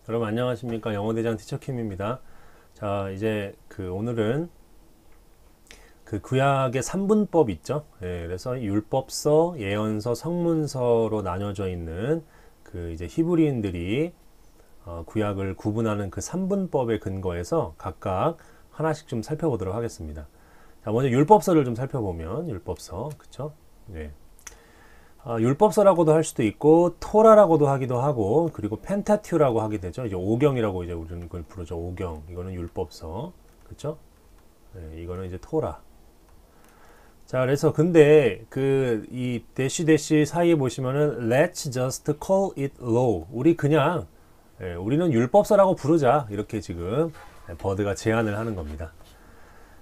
여러분 안녕하십니까? 영어대장 티처 킴입니다. 자, 이제 오늘은 구약의 3분법 있죠? 예, 그래서 율법서, 예언서, 성문서로 나뉘어져 있는 이제 히브리인들이 구약을 구분하는 그 3분법에 근거해서 각각 하나씩 좀 살펴보도록 하겠습니다. 자, 먼저 율법서를 좀 살펴보면 율법서, 그쵸? 네. 율법서라고도 할 수도 있고 토라라고도 하기도 하고, 그리고 펜타튜라고 하게 되죠. 이제 오경이라고 이제 우리는 그걸 부르죠. 오경. 이거는 율법서, 그렇죠? 네, 이거는 이제 토라. 자, 그래서 근데 이 대시 대시 사이에 보시면은 let's just call it law. 우리 그냥 우리는 율법서라고 부르자. 이렇게 지금 버드가 제안을 하는 겁니다.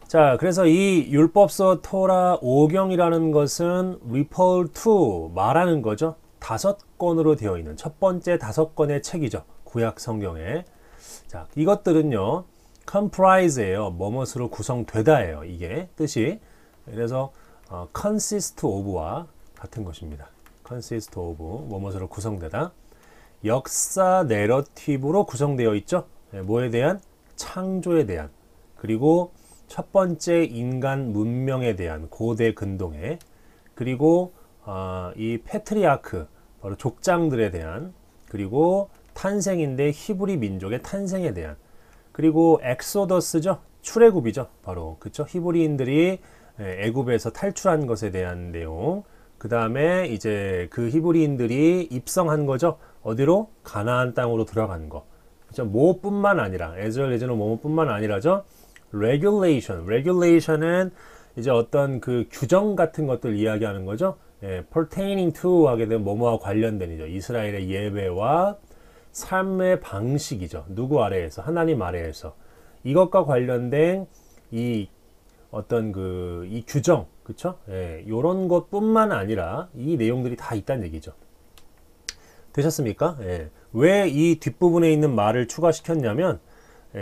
자, 그래서 이 율법서 토라 오경이라는 것은 refer to 말하는 거죠. 5권으로 되어 있는 첫 번째 5권의 책이죠. 구약 성경에. 자, 이것들은요, comprise예요. 뭐뭇으로 구성되다예요. 이게 뜻이. 그래서 consist of와 같은 것입니다. consist of 뭐뭇으로 구성되다. 역사 내러티브로 구성되어 있죠. 뭐에 대한? 창조에 대한. 그리고 첫 번째 인간 문명에 대한 고대 근동에, 그리고 이 페트리아크 바로 족장들에 대한, 그리고 탄생인데 히브리 민족의 탄생에 대한, 그리고 엑소더스죠, 출애굽이죠, 바로 그쵸, 히브리인들이 애굽에서 탈출한 것에 대한 내용. 그 다음에 이제 그 히브리인들이 입성한 거죠. 어디로? 가나안 땅으로 들어간 거. 그죠? 뭐뿐만 아니라 에즈겔 뭐뿐만 아니라죠. regulation은 이제 어떤 규정 같은 것들 이야기하는 거죠. pertaining to 하게 되면 뭐뭐와 관련된 이죠. 이스라엘의 예배와 삶의 방식이죠. 누구 아래에서? 하나님 아래에서. 이것과 관련된 이 어떤 이 규정, 그쵸? 요런 것뿐만 아니라 이 내용들이 다 있다는 얘기죠. 되셨습니까? 왜 이 뒷부분에 있는 말을 추가시켰냐면,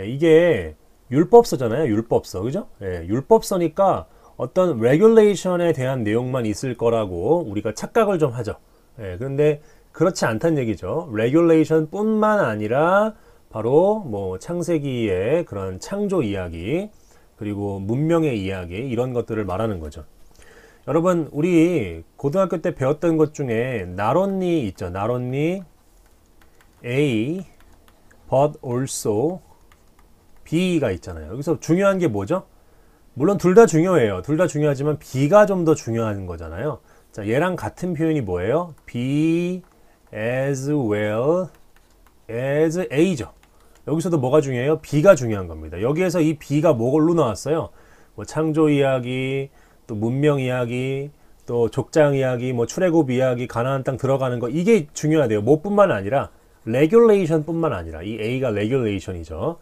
이게 율법서잖아요. 율법서. 그죠? 율법서니까 어떤 regulation에 대한 내용만 있을 거라고 우리가 착각을 좀 하죠. 그런데 그렇지 않다는 얘기죠. regulation 뿐만 아니라 바로 뭐 창세기의 그런 창조 이야기, 그리고 문명의 이야기, 이런 것들을 말하는 거죠. 여러분, 우리 고등학교 때 배웠던 것 중에 not only 있죠. not only A but also B가 있잖아요. 여기서 중요한 게 뭐죠? 물론 둘 다 중요해요. 둘 다 중요하지만 B가 좀 더 중요한 거잖아요. 자, 얘랑 같은 표현이 뭐예요? B as well as A죠. 여기서도 뭐가 중요해요? B가 중요한 겁니다. 여기에서 이 B가 뭘로 나왔어요? 뭐 창조 이야기, 또 문명 이야기, 또 족장 이야기, 뭐 출애굽 이야기, 가나안 땅 들어가는 거, 이게 중요하대요. 뭐뿐만 아니라 레귤레이션 뿐만 아니라, 이 A가 레귤레이션이죠.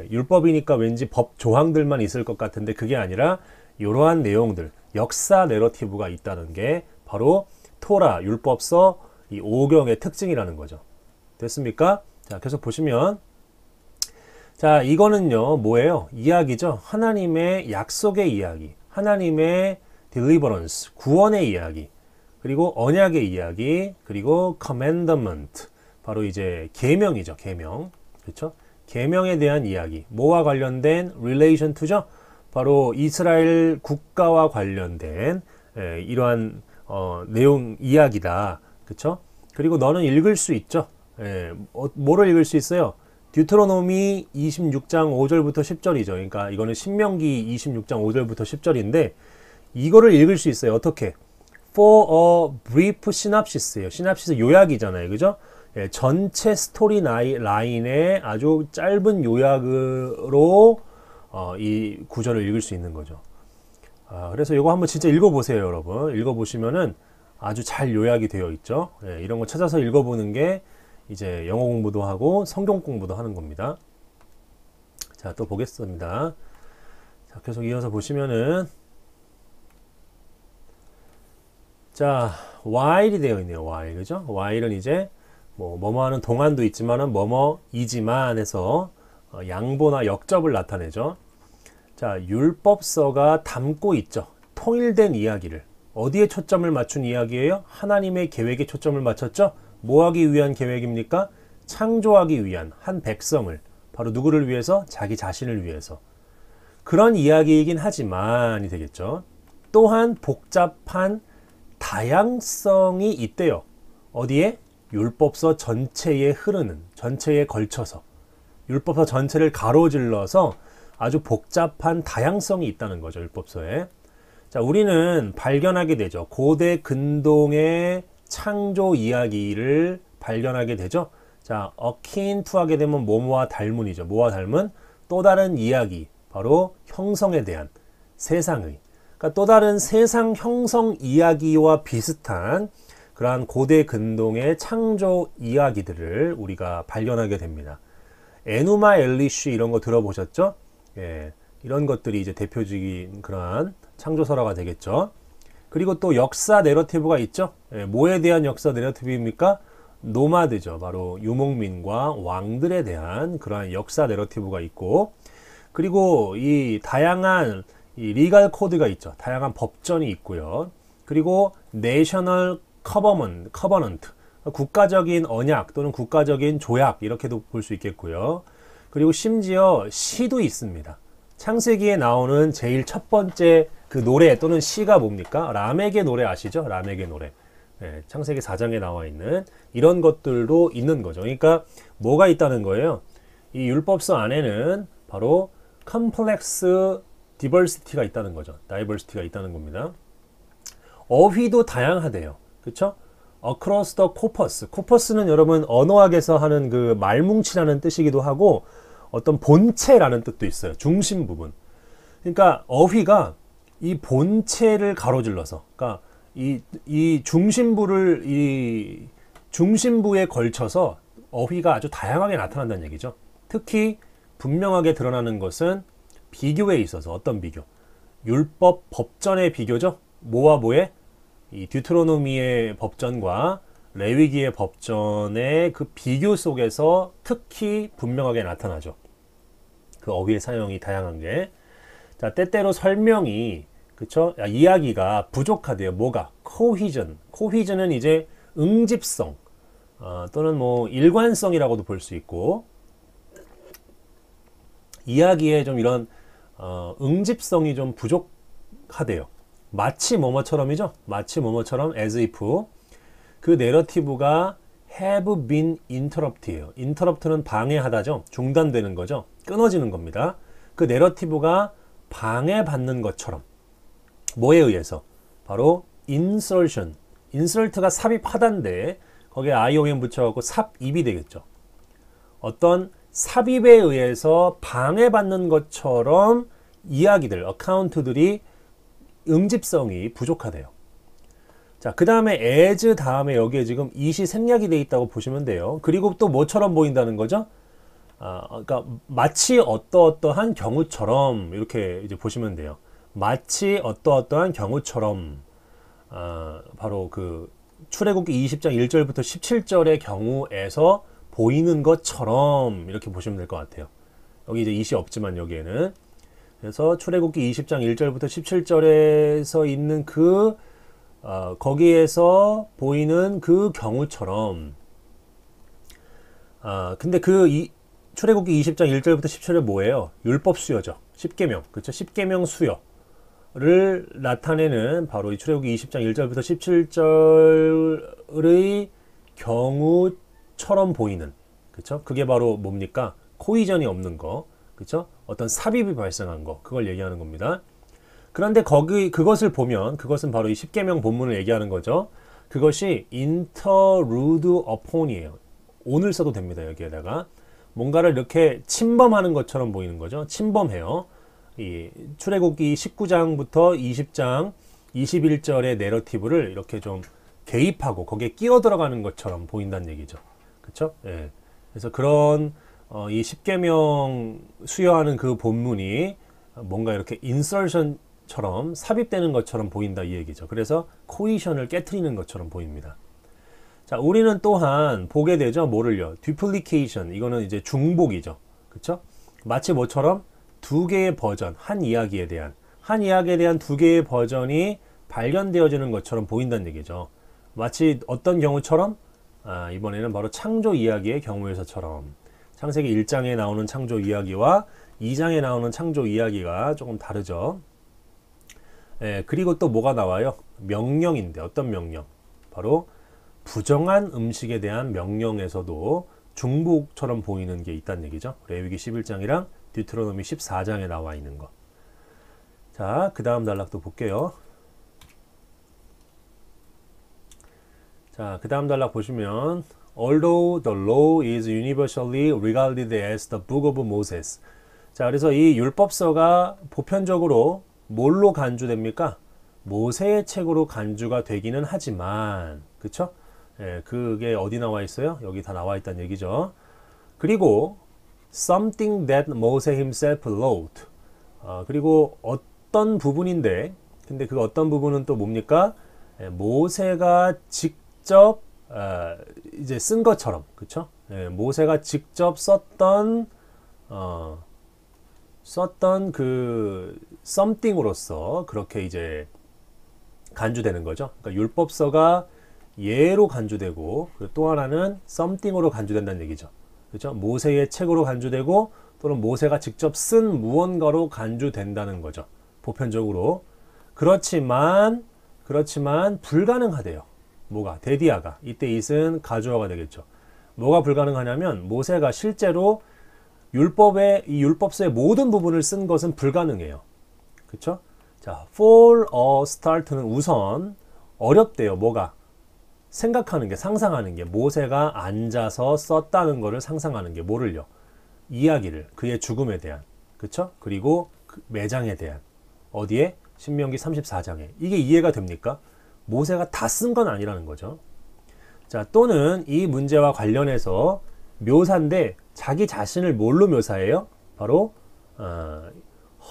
율법이니까 왠지 법 조항들만 있을 것 같은데 그게 아니라 이러한 내용들, 역사 내러티브가 있다는 게 바로 토라, 율법서 이 오경의 특징이라는 거죠. 됐습니까? 자, 계속 보시면, 자, 이거는요 뭐예요? 이야기죠. 하나님의 약속의 이야기, 하나님의 deliverance, 구원의 이야기, 그리고 언약의 이야기, 그리고 commandment, 바로 이제 계명이죠. 계명. 그렇죠? 계명에 대한 이야기. 뭐와 관련된? relation to죠. 바로 이스라엘 국가와 관련된 이러한 내용 이야기다. 그렇죠? 그리고 너는 읽을 수 있죠. 뭐를 읽을 수 있어요? 듀트로노미 26장 5절부터 10절이죠. 그러니까 이거는 신명기 26장 5절부터 10절인데 이거를 읽을 수 있어요. 어떻게? For a brief synopsis예요. 시납시스 요약이잖아요. 그죠? 전체 스토리 라인의 아주 짧은 요약으로 이 구절을 읽을 수 있는 거죠. 그래서 이거 한번 진짜 읽어보세요, 여러분. 읽어보시면은 아주 잘 요약이 되어 있죠. 이런 거 찾아서 읽어보는 게 이제 영어 공부도 하고 성경 공부도 하는 겁니다. 자, 또 보겠습니다. 자, 계속 이어서 보시면은, 자, while이 되어 있네요. while, 그죠? while은 이제 뭐뭐 하는 동안도 있지만은 뭐뭐이지만 해서 양보나 역접을 나타내죠. 자, 율법서가 담고 있죠. 통일된 이야기를. 어디에 초점을 맞춘 이야기예요? 하나님의 계획에 초점을 맞췄죠. 뭐 하기 위한 계획입니까? 창조하기 위한 한 백성을 바로 누구를 위해서? 자기 자신을 위해서. 그런 이야기이긴 하지만이 되겠죠. 또한 복잡한 다양성이 있대요. 어디에? 율법서 전체에 흐르는, 전체에 걸쳐서 율법서 전체를 가로질러서 아주 복잡한 다양성이 있다는 거죠. 율법서에. 자, 우리는 발견하게 되죠. 고대 근동의 창조 이야기를 발견하게 되죠. 자, akin to 하게 되면 뭐뭐와 닮은이죠. 뭐와 닮은? 또 다른 이야기, 바로 형성에 대한, 세상의, 그러니까 또 다른 세상 형성 이야기와 비슷한 그러한 고대 근동의 창조 이야기들을 우리가 발견하게 됩니다. 에누마 엘리쉬 이런 거 들어보셨죠? 예, 이런 것들이 이제 대표적인 그러한 창조설화가 되겠죠. 그리고 또 역사 내러티브가 있죠. 예, 뭐에 대한 역사 내러티브입니까? 노마드죠. 바로 유목민과 왕들에 대한 그러한 역사 내러티브가 있고, 그리고 이 다양한 이 리갈 코드가 있죠. 다양한 법전이 있고요. 그리고 내셔널 커버넌트, 국가적인 언약 또는 국가적인 조약 이렇게도 볼 수 있겠고요. 그리고 심지어 시도 있습니다. 창세기에 나오는 제일 첫 번째 그 노래 또는 시가 뭡니까? 라멕의 노래 아시죠? 라멕의 노래. 네, 창세기 4장에 나와 있는 이런 것들도 있는 거죠. 그러니까 뭐가 있다는 거예요? 이 율법서 안에는 바로 컴플렉스 디버시티가 있다는 거죠. 다이버시티가 있다는 겁니다. 어휘도 다양하대요. 그쵸? across the corpus. corpus는 여러분 언어학에서 하는 그 말뭉치라는 뜻이기도 하고 어떤 본체라는 뜻도 있어요. 중심 부분. 그러니까 어휘가 이 본체를 가로질러서, 그러니까 이 중심부에 걸쳐서 어휘가 아주 다양하게 나타난다는 얘기죠. 특히 분명하게 드러나는 것은 비교에 있어서 어떤 비교? 율법 법전의 비교죠. 뭐와 뭐에? 이 듀트로노미의 법전과 레위기의 법전의 그 비교 속에서 특히 분명하게 나타나죠. 그 어휘의 사용이 다양한 게. 자, 때때로 설명이, 그쵸? 이야기가 부족하대요. 뭐가? 코히전은 이제 응집성, 또는 뭐 일관성이라고도 볼 수 있고, 이야기에 좀 이런 응집성이 좀 부족하대요. 마치 뭐뭐처럼이죠. 마치 뭐뭐처럼 as if 그 내러티브가 have been interrupt예요. interrupt는 방해하다죠. 중단되는 거죠. 끊어지는 겁니다. 그 내러티브가 방해받는 것처럼. 뭐에 의해서? 바로 insertion. insert가 삽입하다인데 거기에 iom 붙여갖고 삽입이 되겠죠. 어떤 삽입에 의해서 방해받는 것처럼 이야기들, 어카운트들이 응집성이 부족하대요. 자, 그 다음에 as 다음에 여기에 지금 이시 생략이 돼 있다고 보시면 돼요. 그리고 또 뭐처럼 보인다는 거죠? 그러니까 마치 어떠어떠한 경우처럼 이렇게 이제 보시면 돼요. 마치 어떠어떠한 경우처럼, 바로 그 출애굽기 20장 1절부터 17절의 경우에서 보이는 것처럼 이렇게 보시면 될 것 같아요. 여기 이제 이시 없지만 여기에는. 그래서 출애굽기 20장 1절부터 17절에서 있는 그 거기에서 보이는 그 경우처럼. 근데 출애굽기 20장 1절부터 17절에 뭐예요? 율법 수요죠. 십계명. 그렇죠? 십계명 수요를 나타내는 바로 이 출애굽기 20장 1절부터 17절의 경우처럼 보이는. 그렇죠? 그게 바로 뭡니까? 코이전이 없는 거. 그렇죠? 어떤 삽입이 발생한 거, 그걸 얘기하는 겁니다. 그런데 그것을 보면, 그것은 바로 이 십계명 본문을 얘기하는 거죠. 그것이 interlude upon이에요. 오늘 써도 됩니다. 여기에다가 뭔가를 이렇게 침범하는 것처럼 보이는 거죠. 침범해요. 이 출애굽기 19장부터 20장 21절의 내러티브를 이렇게 좀 개입하고 거기에 끼어 들어가는 것처럼 보인다는 얘기죠. 그렇죠? 예. 그래서 그런 이 십계명 수여하는 그 본문이 뭔가 이렇게 인설션처럼 삽입되는 것처럼 보인다 이 얘기죠. 그래서 코이션을 깨트리는 것처럼 보입니다. 자, 우리는 또한 보게 되죠. 뭐를요? duplication. 이거는 이제 중복이죠. 그쵸? 마치 뭐처럼 두 개의 버전, 한 이야기에 대한 두 개의 버전이 발견되어지는 것처럼 보인다는 얘기죠. 마치 어떤 경우처럼 이번에는 바로 창조 이야기의 경우에서처럼 창세기 1장에 나오는 창조 이야기와 2장에 나오는 창조 이야기가 조금 다르죠. 그리고 또 뭐가 나와요? 명령인데 어떤 명령? 바로 부정한 음식에 대한 명령에서도 중복처럼 보이는 게 있다는 얘기죠. 레위기 11장이랑 디우테로노미 14장에 나와 있는 거. 자, 그 다음 단락도 볼게요. 자, 그 다음 단락 보시면 Although the law is universally regarded as the book of Moses. 자, 그래서 이 율법서가 보편적으로 뭘로 간주됩니까? 모세의 책으로 간주가 되기는 하지만, 그쵸? 그게 어디 나와 있어요? 여기 다 나와 있다는 얘기죠. 그리고 something that Moses himself wrote. 그리고 어떤 부분인데, 근데 그 어떤 부분은 또 뭡니까? 모세가 직접 이제 쓴 것처럼, 그쵸? 모세가 직접 썼던 그 something으로서 그렇게 이제 간주되는 거죠. 그러니까 율법서가 예로 간주되고 또 하나는 something으로 간주된다는 얘기죠. 그렇죠? 모세의 책으로 간주되고 또는 모세가 직접 쓴 무언가로 간주된다는 거죠. 보편적으로. 그렇지만 불가능하대요. 뭐가? 데디아가. 이때 it은 가주어가 되겠죠. 뭐가 불가능하냐면 모세가 실제로 이 율법서의 모든 부분을 쓴 것은 불가능해요. 그쵸? 자, for a start는 우선 어렵대요. 뭐가? 생각하는 게, 상상하는 게, 모세가 앉아서 썼다는 것을 상상하는 게, 뭐를요? 이야기를, 그의 죽음에 대한, 그쵸? 그리고 그 매장에 대한, 어디에? 신명기 34장에. 이게 이해가 됩니까? 모세가 다 쓴 건 아니라는 거죠. 자, 또는 이 문제와 관련해서 묘사인데 자기 자신을 뭘로 묘사해요? 바로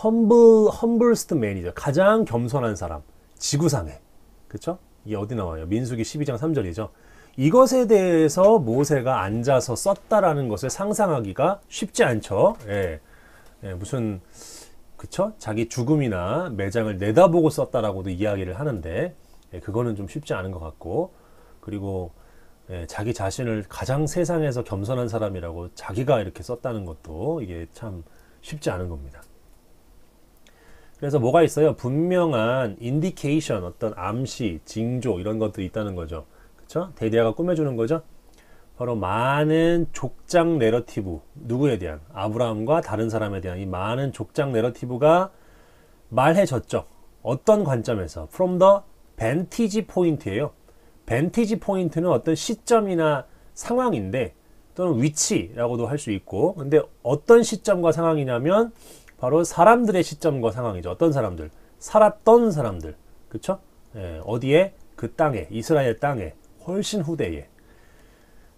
humblest man이죠. 가장 겸손한 사람, 지구상에. 그쵸? 이게 어디 나와요? 민수기 12장 3절이죠. 이것에 대해서 모세가 앉아서 썼다라는 것을 상상하기가 쉽지 않죠. 무슨, 그쵸? 자기 죽음이나 매장을 내다보고 썼다라고도 이야기를 하는데, 그거는 좀 쉽지 않은 것 같고, 그리고 자기 자신을 가장 세상에서 겸손한 사람이라고 자기가 이렇게 썼다는 것도 이게 참 쉽지 않은 겁니다. 그래서 뭐가 있어요? 분명한 인디케이션, 어떤 암시, 징조 이런 것들이 있다는 거죠. 그쵸? 데디아가 꾸며주는 거죠. 바로 많은 족장 내러티브, 누구에 대한? 아브라함과 다른 사람에 대한 이 많은 족장 내러티브가 말해졌죠. 어떤 관점에서? From the vantage point예요. vantage point는 어떤 시점이나 상황인데 또는 위치라고도 할 수 있고, 근데 어떤 시점과 상황이냐면 바로 사람들의 시점과 상황이죠. 어떤 사람들? 살았던 사람들. 그쵸? 어디에? 그 땅에, 이스라엘 땅에, 훨씬 후대에.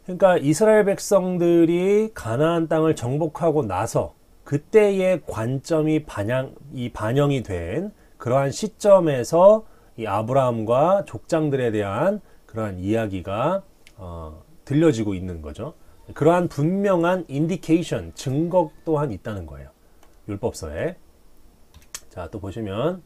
그러니까 이스라엘 백성들이 가나안 땅을 정복하고 나서 그때의 관점이 반영이 된 그러한 시점에서 이 아브라함과 족장들에 대한 그러한 이야기가 들려지고 있는 거죠. 그러한 분명한 인디케이션, 증거 또한 있다는 거예요. 율법서에. 자, 또 보시면,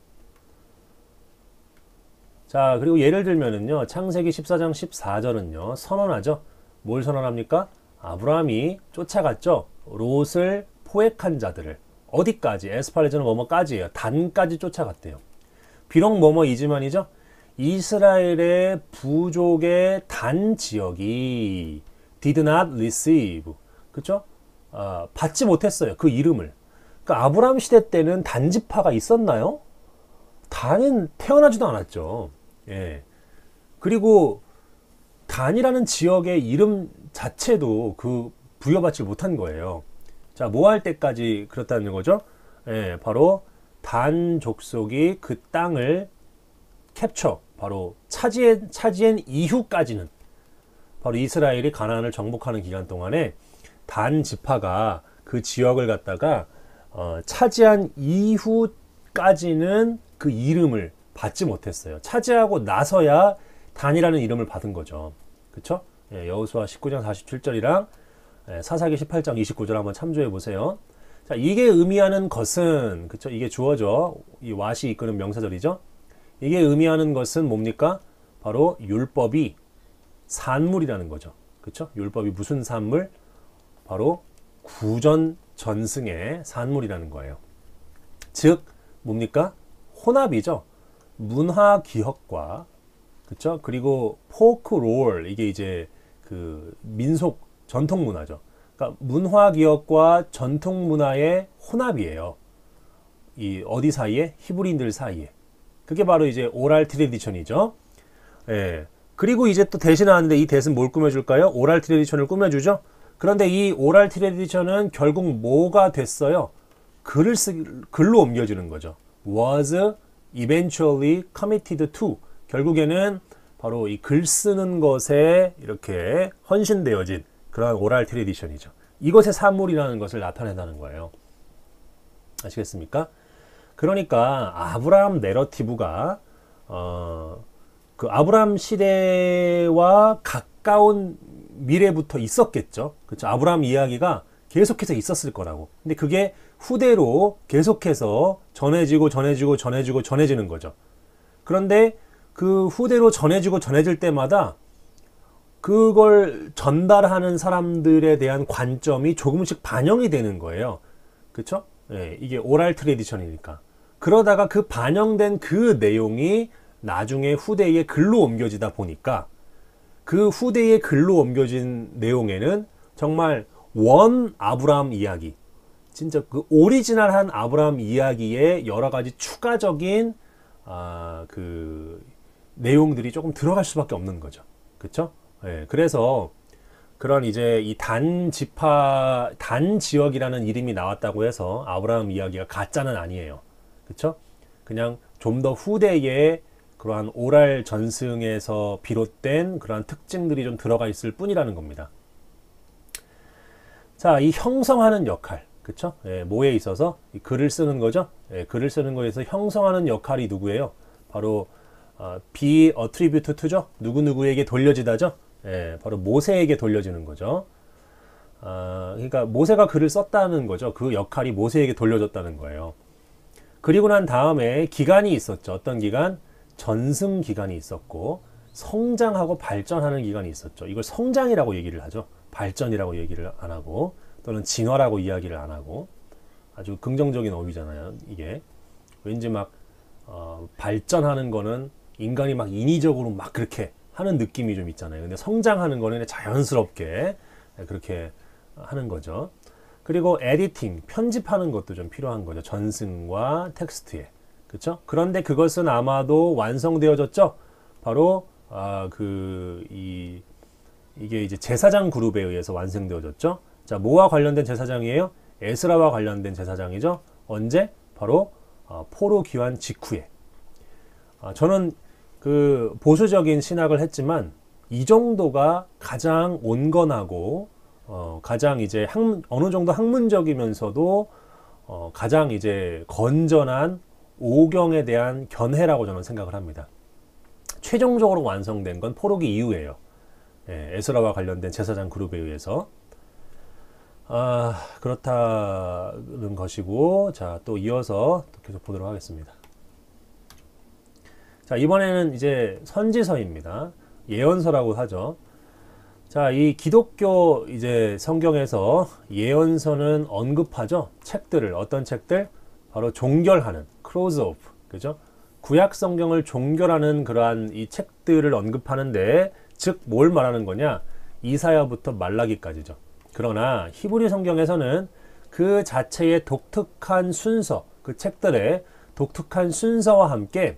자, 그리고 예를 들면은요, 창세기 14장 14절은요, 선언하죠. 뭘 선언합니까? 아브라함이 쫓아갔죠. 롯을 포획한 자들을. 어디까지? 에스팔레저는 뭐뭐까지예요. 단까지 쫓아갔대요. 비록 뭐뭐이지만이죠. 이스라엘의 부족의 단 지역이 did not receive. 그쵸? 받지 못했어요. 그 이름을. 그러니까 아브라함 시대 때는 단지파가 있었나요? 단은 태어나지도 않았죠. 그리고 단이라는 지역의 이름 자체도 그 부여받지 못한 거예요. 자, 뭐 할 때까지 그렇다는 거죠? 바로 단 족속이 그 땅을 캡처, 바로 차지한 이후까지는, 바로 이스라엘이 가나안을 정복하는 기간 동안에 단 지파가 그 지역을 갖다가 차지한 이후까지는 그 이름을 받지 못했어요. 차지하고 나서야 단이라는 이름을 받은 거죠. 그쵸? 여호수아 19장 47절이랑 사사기 18장 29절 한번 참조해 보세요. 자, 이게 의미하는 것은, 그쵸? 이게 주어죠. 이 왓이 이끄는 명사절이죠. 이게 의미하는 것은 뭡니까? 바로 율법이 산물이라는 거죠. 그쵸? 율법이 무슨 산물? 바로 구전 전승의 산물이라는 거예요. 즉 뭡니까? 혼합이죠. 문화 기억과 그쵸? 그리고 포크롤 이게 이제 그 민속 전통 문화죠. 그러니까 문화 기억과 전통 문화의 혼합이에요. 이 어디 사이에? 히브리인들 사이에. 그게 바로 이제 오랄 트레디션이죠. 예. 그리고 이제 또 대신 나왔는데 이 대신 뭘 꾸며줄까요? 오랄 트레디션을 꾸며주죠. 그런데 이 오랄 트레디션은 결국 뭐가 됐어요? 글로 옮겨지는 거죠. was eventually committed to. 결국에는 바로 이 글 쓰는 것에 이렇게 헌신되어진 그런 오랄 트레디션이죠. 이것의 산물이라는 것을 나타낸다는 거예요. 아시겠습니까? 그러니까 아브라함 내러티브가 그 아브라함 시대와 가까운 미래부터 있었겠죠. 그렇죠? 아브라함 이야기가 계속해서 있었을 거라고. 근데 그게 후대로 계속해서 전해지는 거죠. 그런데 그 후대로 전해질 때마다 그걸 전달하는 사람들에 대한 관점이 조금씩 반영이 되는 거예요. 그렇죠? 예, 이게 오랄 트레디션이니까. 그러다가 그 반영된 그 내용이 나중에 후대의 글로 옮겨지다 보니까 그 후대의 글로 옮겨진 내용에는 정말 원 아브라함 이야기, 진짜 그 오리지널한 아브라함 이야기에 여러 가지 추가적인 그 내용들이 조금 들어갈 수밖에 없는 거죠. 그렇죠? 예, 그래서 그런 이제 이 단 지역이라는 이름이 나왔다고 해서 아브라함 이야기가 가짜는 아니에요. 그렇죠? 그냥 좀 더 후대의 그러한 오랄 전승에서 비롯된 그러한 특징들이 좀 들어가 있을 뿐이라는 겁니다. 자, 이 형성하는 역할, 그쵸? 예, 뭐에 있어서 이 글을 쓰는 거죠? 예, 글을 쓰는 거에서 형성하는 역할이 누구예요? 바로 be attributed to죠? 누구누구에게 돌려지다죠? 예, 바로 모세에게 돌려지는 거죠. 그러니까 모세가 글을 썼다는 거죠. 그 역할이 모세에게 돌려졌다는 거예요. 그리고 난 다음에 기간이 있었죠. 어떤 기간? 전승 기간이 있었고 성장하고 발전하는 기간이 있었죠. 이걸 성장이라고 얘기를 하죠. 발전이라고 얘기를 안 하고 또는 진화라고 이야기를 안 하고 아주 긍정적인 어휘잖아요. 이게 왠지 막 발전하는 거는 인간이 막 인위적으로 막 그렇게 하는 느낌이 좀 있잖아요. 근데 성장하는 거는 자연스럽게 그렇게 하는 거죠. 그리고 에디팅, 편집하는 것도 좀 필요한 거죠. 전승과 텍스트에. 그렇죠? 그런데 그것은 아마도 완성되어졌죠. 바로 이게 이제 제사장 그룹에 의해서 완성되어졌죠. 자, 뭐와 관련된 제사장이에요? 에스라와 관련된 제사장이죠. 언제? 바로 포로 귀환 직후에. 저는 그 보수적인 신학을 했지만 이 정도가 가장 온건하고 가장 이제 어느 정도 학문적이면서도 가장 이제 건전한 오경에 대한 견해라고 저는 생각을 합니다. 최종적으로 완성된 건 포로기 이후예요. 예, 에스라와 관련된 제사장 그룹에 의해서. 그렇다는 것이고, 자, 또 이어서 또 계속 보도록 하겠습니다. 자, 이번에는 이제 선지서입니다. 예언서라고 하죠. 자, 이 기독교 이제 성경에서 예언서는 언급하죠. 책들을, 어떤 책들? 바로 종결하는, close off, 그죠? 구약 성경을 종결하는 그러한 이 책들을 언급하는데, 즉, 뭘 말하는 거냐? 이사야부터 말라기까지죠. 그러나 히브리 성경에서는 그 자체의 독특한 순서, 그 책들의 독특한 순서와 함께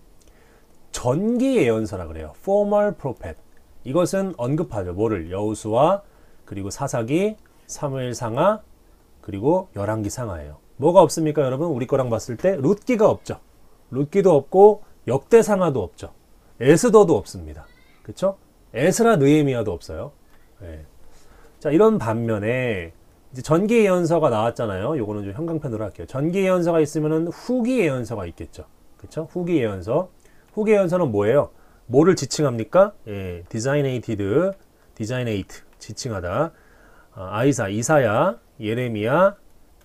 전기 예언서라 그래요. formal prophet. 이것은 언급하죠. 뭐를? 여호수아, 그리고 사사기, 사무엘 상하, 그리고 열왕기 상하예요. 뭐가 없습니까, 여러분? 우리 거랑 봤을 때 룻기가 없죠. 룻기도 없고 역대상하도 없죠. 에스더도 없습니다. 그렇죠? 에스라 느헤미야도 없어요. 네. 자, 이런 반면에 이제 전기 예언서가 나왔잖아요. 요거는 좀 형광펜으로 할게요. 전기 예언서가 있으면은 후기 예언서가 있겠죠. 그렇죠? 후기 예언서. 후기 예언서는 뭐예요? 뭐를 지칭합니까? 예, designated, 지칭하다. 이사야, 예레미야,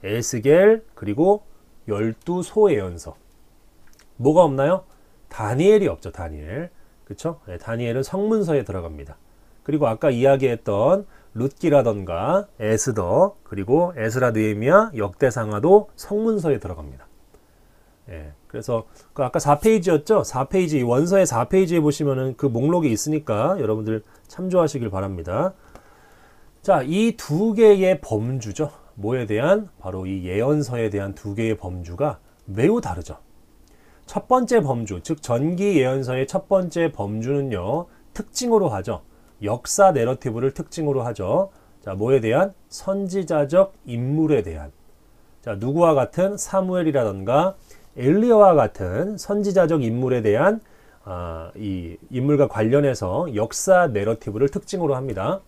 에스겔, 그리고 12소 예언서. 뭐가 없나요? 다니엘이 없죠. 다니엘. 그쵸? 예, 다니엘은 성문서에 들어갑니다. 그리고 아까 이야기했던 룻기라던가 에스더, 그리고 에스라 느헤미야, 역대상하도 성문서에 들어갑니다. 예, 그래서 그 아까 4페이지였죠? 4페이지, 이 원서의 4페이지에 보시면은 그 목록이 있으니까 여러분들 참조하시길 바랍니다. 자, 이 두 개의 범주죠. 뭐에 대한? 바로 이 예언서에 대한 두 개의 범주가 매우 다르죠. 첫 번째 범주, 즉 전기 예언서의 첫 번째 범주는요, 특징으로 하죠. 역사 내러티브를 특징으로 하죠. 자, 뭐에 대한? 선지자적 인물에 대한. 자, 누구와 같은? 사무엘이라던가 엘리야와 같은 선지자적 인물에 대한 이 인물과 관련해서 역사 내러티브를 특징으로 합니다.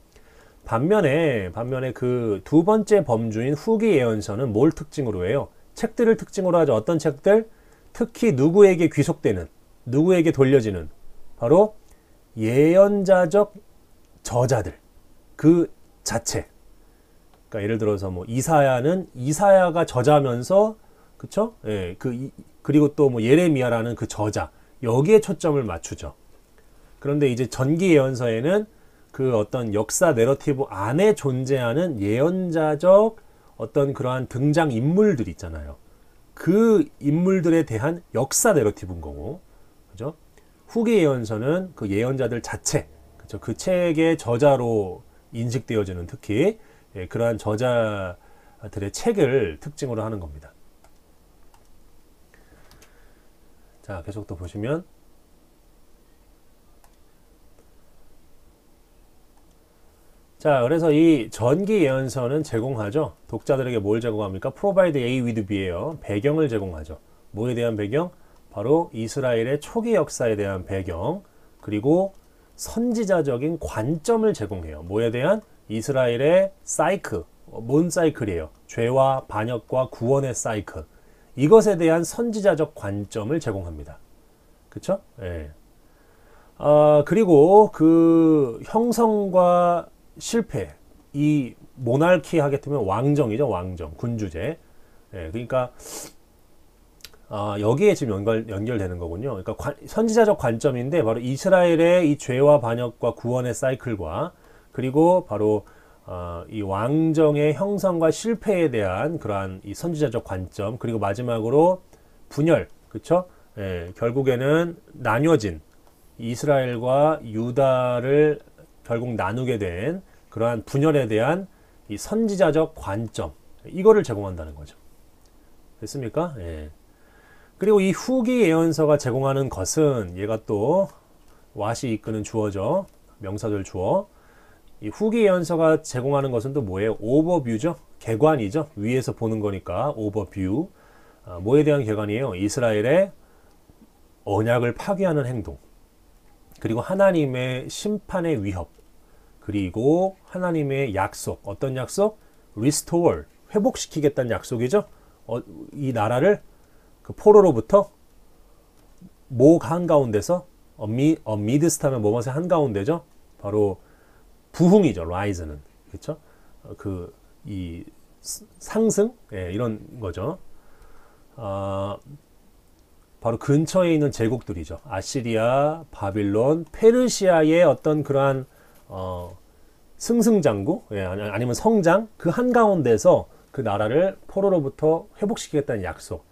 반면에 그 두 번째 범주인 후기 예언서는 뭘 특징으로 해요? 책들을 특징으로 하죠. 어떤 책들? 특히 누구에게 귀속되는, 누구에게 돌려지는, 바로 예언자적 저자들 그 자체. 그러니까 예를 들어서 뭐 이사야는 이사야가 저자면서, 그쵸? 예, 그리고 또 뭐 예레미야라는 그 저자, 여기에 초점을 맞추죠. 그런데 이제 전기 예언서에는 그 어떤 역사 내러티브 안에 존재하는 예언자적 어떤 그러한 등장 인물들 있잖아요. 그 인물들에 대한 역사 내러티브인 거고, 그죠? 후기 예언서는 그 예언자들 자체, 그죠? 그 책의 저자로 인식되어지는, 특히 그러한 저자들의 책을 특징으로 하는 겁니다. 자, 계속 또 보시면, 자, 그래서 이 전기 예언서는 제공하죠. 독자들에게 뭘 제공합니까? Provide A with B예요. 배경을 제공하죠. 뭐에 대한 배경? 바로 이스라엘의 초기 역사에 대한 배경, 그리고 선지자적인 관점을 제공해요. 뭐에 대한? 이스라엘의 사이클, 뭔 사이클이에요? 죄와 반역과 구원의 사이클. 이것에 대한 선지자적 관점을 제공합니다. 그쵸? 예. 그리고 그 형성과 실패, 이 모날키 하게 되면 왕정이죠. 왕정, 군주제. 예, 그러니까 여기에 지금 연결되는 거군요. 그러니까 선지자적 관점인데 바로 이스라엘의 이 죄와 반역과 구원의 사이클과, 그리고 바로 이 왕정의 형성과 실패에 대한 그러한 이 선지자적 관점, 그리고 마지막으로 분열, 그렇죠? 예, 결국에는 나뉘어진 이스라엘과 유다를 결국 나누게 된 그러한 분열에 대한 이 선지자적 관점, 이거를 제공한다는 거죠. 됐습니까? 예. 그리고 이 후기 예언서가 제공하는 것은, 얘가 또 왓이 이끄는 주어죠. 명사절 주어. 이 후기 예언서가 제공하는 것은 또 뭐예요? 오버뷰죠. 개관이죠. 위에서 보는 거니까 오버뷰. 뭐에 대한 개관이에요? 이스라엘의 언약을 파괴하는 행동, 그리고 하나님의 심판의 위협, 그리고 하나님의 약속. 어떤 약속? Restore, 회복시키겠다는 약속이죠. 이 나라를 그 포로로부터 뭐 한가운데서, amidst 하면 뭐뭐의 한가운데죠. 바로 부흥이죠. rise는. 그렇죠? 이 상승? 예, 이런 거죠. 바로 근처에 있는 제국들이죠. 아시리아, 바빌론, 페르시아의 어떤 그러한 승승장구, 예, 아니면 성장, 그 한가운데서 그 나라를 포로로부터 회복시키겠다는 약속.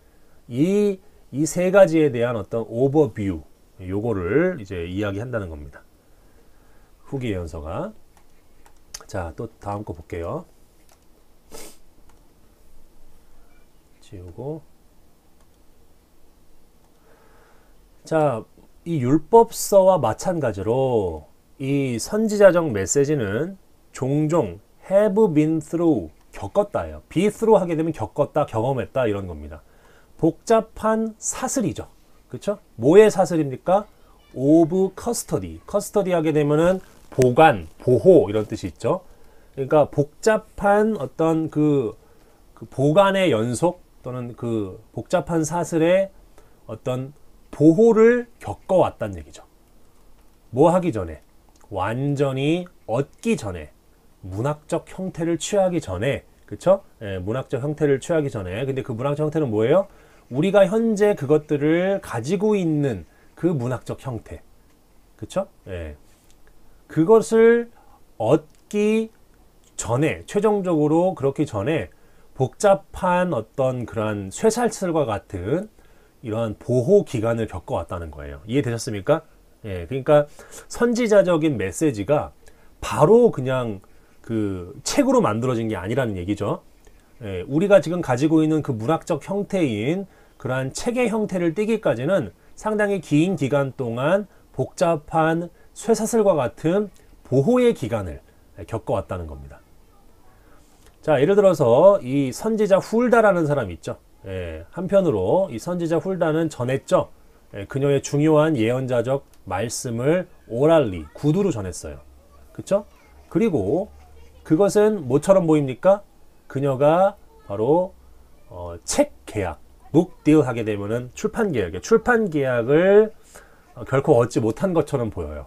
이 세 가지에 대한 어떤 오버뷰, 요거를 이제 이야기한다는 겁니다. 후기 예언서가. 자, 또 다음 거 볼게요. 지우고. 자, 이 율법서와 마찬가지로 이 선지자적 메시지는 종종 have been through, 겪었다예요. be through 하게 되면 겪었다, 경험했다, 이런 겁니다. 복잡한 사슬이죠. 그렇죠? 뭐의 사슬입니까? of custody. custody 하게 되면은 보관, 보호, 이런 뜻이 있죠. 그러니까 복잡한 어떤 그 보관의 연속, 또는 그 복잡한 사슬의 어떤 보호를 겪어왔다는 얘기죠. 뭐 하기 전에? 완전히 얻기 전에, 문학적 형태를 취하기 전에, 그쵸? 예, 문학적 형태를 취하기 전에. 근데 그 문학적 형태는 뭐예요? 우리가 현재 그것들을 가지고 있는 그 문학적 형태. 그쵸? 예. 그것을 얻기 전에, 최종적으로 그렇기 전에 복잡한 어떤 그러한 쇠살슬과 같은 이러한 보호 기간을 겪어왔다는 거예요. 이해되셨습니까? 예, 그러니까 선지자적인 메시지가 바로 그냥 그 책으로 만들어진 게 아니라는 얘기죠. 예, 우리가 지금 가지고 있는 그 문학적 형태인 그러한 책의 형태를 띠기까지는 상당히 긴 기간 동안 복잡한 쇠사슬과 같은 보호의 기간을 겪어왔다는 겁니다. 자, 예를 들어서 이 선지자 훌다라는 사람이 있죠. 예, 한편으로 이 선지자 훌다는 전했죠. 예, 그녀의 중요한 예언자적 말씀을 오랄리, 구두로 전했어요. 그쵸? 그리고 그것은 뭐처럼 보입니까? 그녀가 바로 책 계약, book deal 하게 되면은 출판 계약이에요. 출판 계약을 결코 얻지 못한 것처럼 보여요.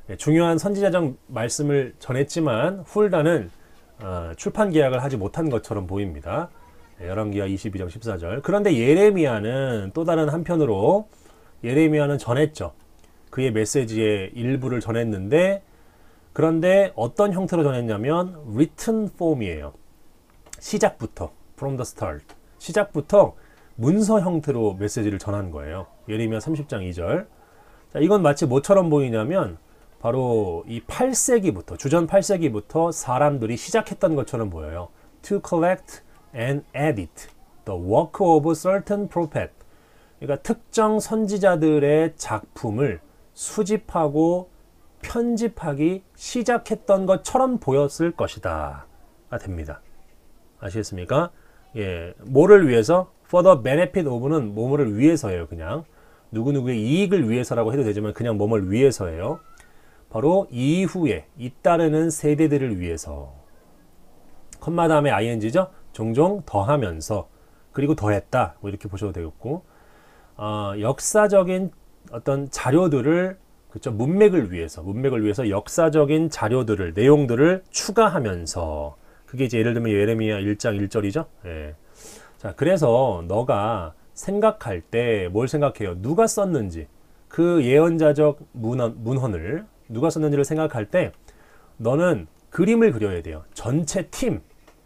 예, 중요한 선지자적 말씀을 전했지만 훌다는 출판 계약을 하지 못한 것처럼 보입니다. 예, 열왕기하 22장 14절. 그런데 예레미야는 또 다른 한편으로 예레미야는 전했죠. 그의 메시지의 일부를 전했는데, 그런데 어떤 형태로 전했냐면 written form이에요. 시작부터, from the start, 시작부터 문서 형태로 메시지를 전한 거예요. 예레미야 30장 2절. 자, 이건 마치 뭐처럼 보이냐면 바로 이 8세기부터, 주전 8세기부터 사람들이 시작했던 것처럼 보여요. To collect and edit the work of certain prophet. 그러니까 특정 선지자들의 작품을 수집하고 편집하기 시작했던 것처럼 보였을 것이다 가 됩니다. 아시겠습니까? 예, 뭐를 위해서? For the benefit of는 뭐뭐를 위해서예요. 그냥 누구누구의 이익을 위해서라고 해도 되지만 그냥 뭐뭘 위해서예요. 바로 이후에 잇따르는 세대들을 위해서. 컴마 다음에 ing죠. 종종 더하면서, 그리고 더했다, 뭐 이렇게 보셔도 되겠고, 역사적인 어떤 자료들을, 그렇죠, 문맥을 위해서 역사적인 자료들을, 내용들을 추가하면서. 그게 이제 예를 들면 예레미야 1장 1절이죠. 예. 자, 그래서 너가 생각할 때 뭘 생각해요? 누가 썼는지, 그 예언자적 문헌을 누가 썼는지를 생각할 때 너는 그림을 그려야 돼요. 전체 팀,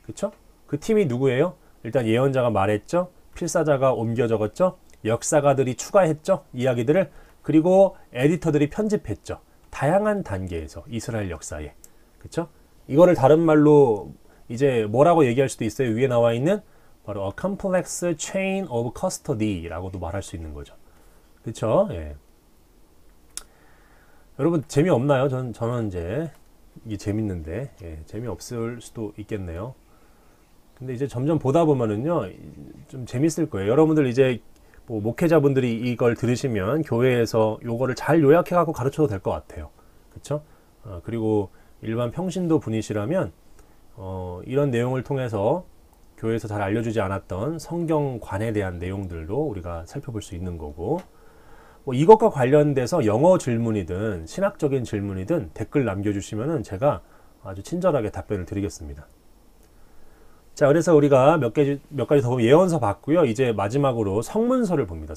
그쵸? 그 팀이 누구예요? 일단 예언자가 말했죠. 필사자가 옮겨 적었죠. 역사가들이 추가했죠. 이야기들을. 그리고 에디터들이 편집했죠. 다양한 단계에서 이스라엘 역사에. 그쵸? 이거를 다른 말로 이제 뭐라고 얘기할 수도 있어요. 위에 나와 있는 바로 a complex chain of custody라고도 말할 수 있는 거죠. 그쵸? 예. 여러분 재미없나요? 저는 이제 이게 재밌는데, 예, 재미없을 수도 있겠네요. 근데 이제 점점 보다 보면은요 좀 재밌을 거예요. 여러분들 이제 뭐 목회자분들이 이걸 들으시면 교회에서 요거를 잘 요약해 갖고 가르쳐도 될 것 같아요. 그쵸? 그리고 일반 평신도 분이시라면 이런 내용을 통해서 교회에서 잘 알려주지 않았던 성경관에 대한 내용들도 우리가 살펴볼 수 있는 거고, 뭐 이것과 관련돼서 영어 질문이든 신학적인 질문이든 댓글 남겨주시면은 제가 아주 친절하게 답변을 드리겠습니다. 자, 그래서 우리가 몇 가지 더 예언서 봤고요. 이제 마지막으로 성문서를 봅니다.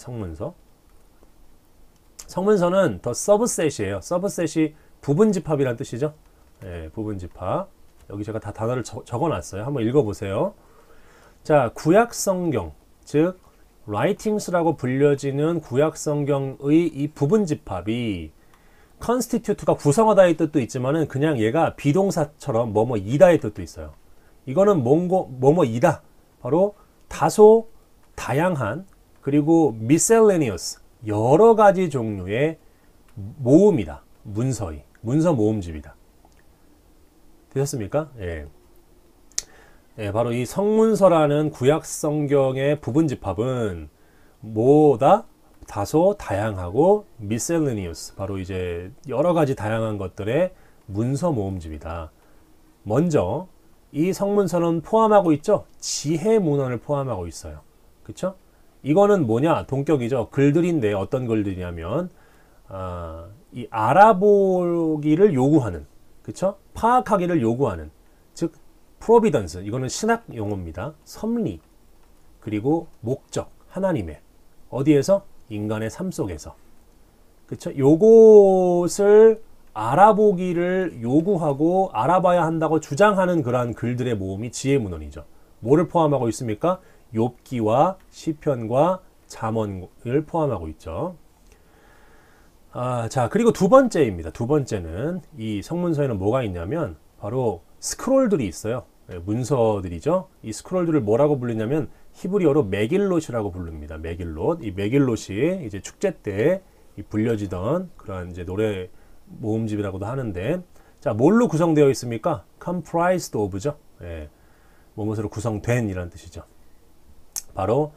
성문서는 더 서브셋이에요. 서브셋이 부분집합이란 뜻이죠. 예, 부분집합. 여기 제가 다 단어를 적어놨어요. 한번 읽어보세요. 자, 구약성경, 즉 라이팅스라고 불려지는 구약성경의 이 부분집합이 constitute가 구성하다의 뜻도 있지만은 그냥 얘가 비동사처럼 뭐뭐이다의 뜻도 있어요. 이거는 뭐뭐이다. 바로 다소 다양한, 그리고 miscellaneous, 여러 가지 종류의 모음이다. 문서 모음집이다. 되셨습니까? 예. 예, 바로 이 성문서라는 구약 성경의 부분집합은 뭐다? 다소 다양하고 miscellaneous, 바로 이제 여러 가지 다양한 것들의 문서 모음집이다. 먼저 이 성문서는 포함하고 있죠? 지혜 문헌을 포함하고 있어요. 그쵸? 이거는 뭐냐? 동격이죠. 글들인데 어떤 글들이냐면 이 알아보기를 요구하는, 그쵸? 파악하기를 요구하는, 즉 프로비던스, 이거는 신학 용어입니다. 섭리, 그리고 목적, 하나님의, 어디에서? 인간의 삶 속에서. 그쵸? 요것을 알아보기를 요구하고 알아봐야 한다고 주장하는 그러한 글들의 모음이 지혜문헌이죠. 뭐를 포함하고 있습니까? 욥기와 시편과 잠언을 포함하고 있죠. 자, 그리고 두 번째입니다. 두 번째는 이 성문서에는 뭐가 있냐면 바로 스크롤들이 있어요. 문서들이죠. 이 스크롤들을 뭐라고 부르냐면 히브리어로 메길롯이라고 부릅니다. 메길롯. 이 메길롯이 이제 축제 때 불려지던 그러한 이제 노래 모음집이라고도 하는데, 자, 뭘로 구성되어 있습니까? comprised of죠. 예, 뭐뭐로 구성된 이라는 뜻이죠. 바로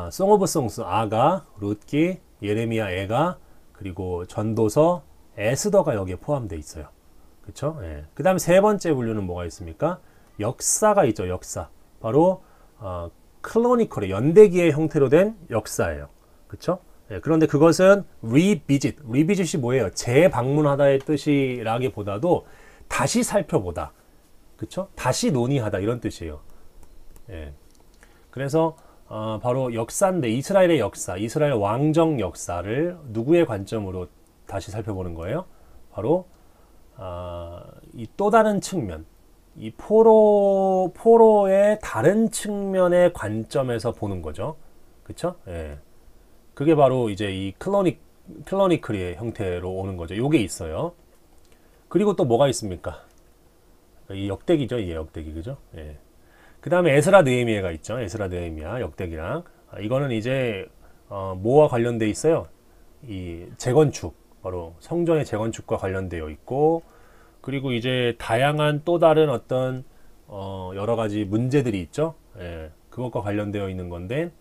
Song of Songs 아가, 룻기, 예레미야 애가, 그리고 전도서 에스더가 여기에 포함되어 있어요. 그렇죠? 예. 그 다음에 세 번째 분류는 뭐가 있습니까? 역사가 있죠. 역사. 바로 클로니컬의 연대기의 형태로 된 역사예요. 그렇죠? 예. 그런데 그것은 revisit. revisit이 뭐예요? 재방문하다의 뜻이라기보다도 다시 살펴보다. 그렇죠? 다시 논의하다 이런 뜻이에요. 예. 그래서 바로 역사인데 이스라엘의 역사, 이스라엘 왕정 역사를 누구의 관점으로 다시 살펴보는 거예요? 바로 이 또 다른 측면, 이 포로의 다른 측면의 관점에서 보는 거죠. 그쵸? 예. 그게 바로 이제 이 클로니클의 형태로 오는 거죠. 요게 있어요. 그리고 또 뭐가 있습니까? 이 역대기죠. 이 역대기, 그죠? 예. 그 다음에 에스라 느헤미야가 있죠. 에스라 느헤미야 역대기랑. 이거는 이제 뭐와 관련돼 있어요? 이 재건축, 바로 성전의 재건축과 관련되어 있고, 그리고 이제 다양한 또 다른 어떤 여러 가지 문제들이 있죠. 예, 그것과 관련되어 있는 건데,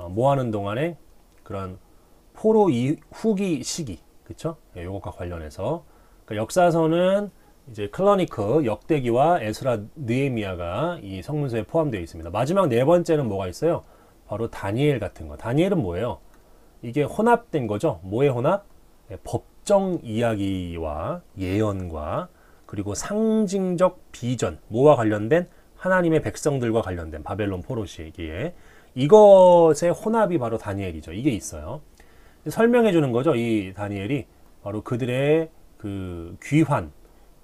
뭐 하는 동안에 그런 포로 후기 시기, 그쵸? 예, 요것과 관련해서. 그러니까 역사서는 이제 클로니크 역대기와 에스라 느헤미야가 이 성문서에 포함되어 있습니다. 마지막 네 번째는 뭐가 있어요? 바로 다니엘 같은 거. 다니엘은 뭐예요? 이게 혼합된 거죠. 뭐의 혼합? 법정 이야기와 예언과 그리고 상징적 비전, 뭐와 관련된? 하나님의 백성들과 관련된 바벨론 포로 시기에 이것의 혼합이 바로 다니엘이죠. 이게 있어요. 설명해 주는 거죠. 이 다니엘이 바로 그들의 그 귀환,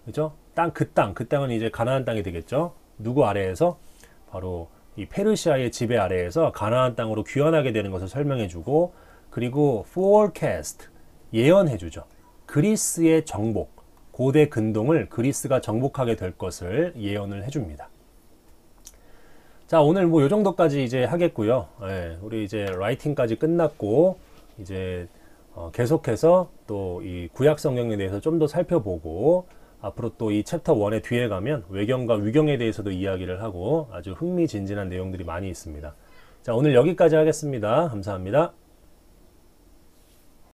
그죠? 그 땅은 이제 가나안 땅이 되겠죠. 누구 아래에서? 바로 이 페르시아의 지배 아래에서 가나안 땅으로 귀환하게 되는 것을 설명해 주고, 그리고 forecast, 예언해 주죠. 그리스의 정복, 고대 근동을 그리스가 정복하게 될 것을 예언을 해 줍니다. 자, 오늘 뭐 요 정도까지 이제 하겠고요. 예, 우리 이제 라이팅까지 끝났고, 이제 계속해서 또 이 구약 성경에 대해서 좀 더 살펴보고, 앞으로 또 이 챕터 1의 뒤에 가면 외경과 위경에 대해서도 이야기를 하고 아주 흥미진진한 내용들이 많이 있습니다. 자, 오늘 여기까지 하겠습니다. 감사합니다.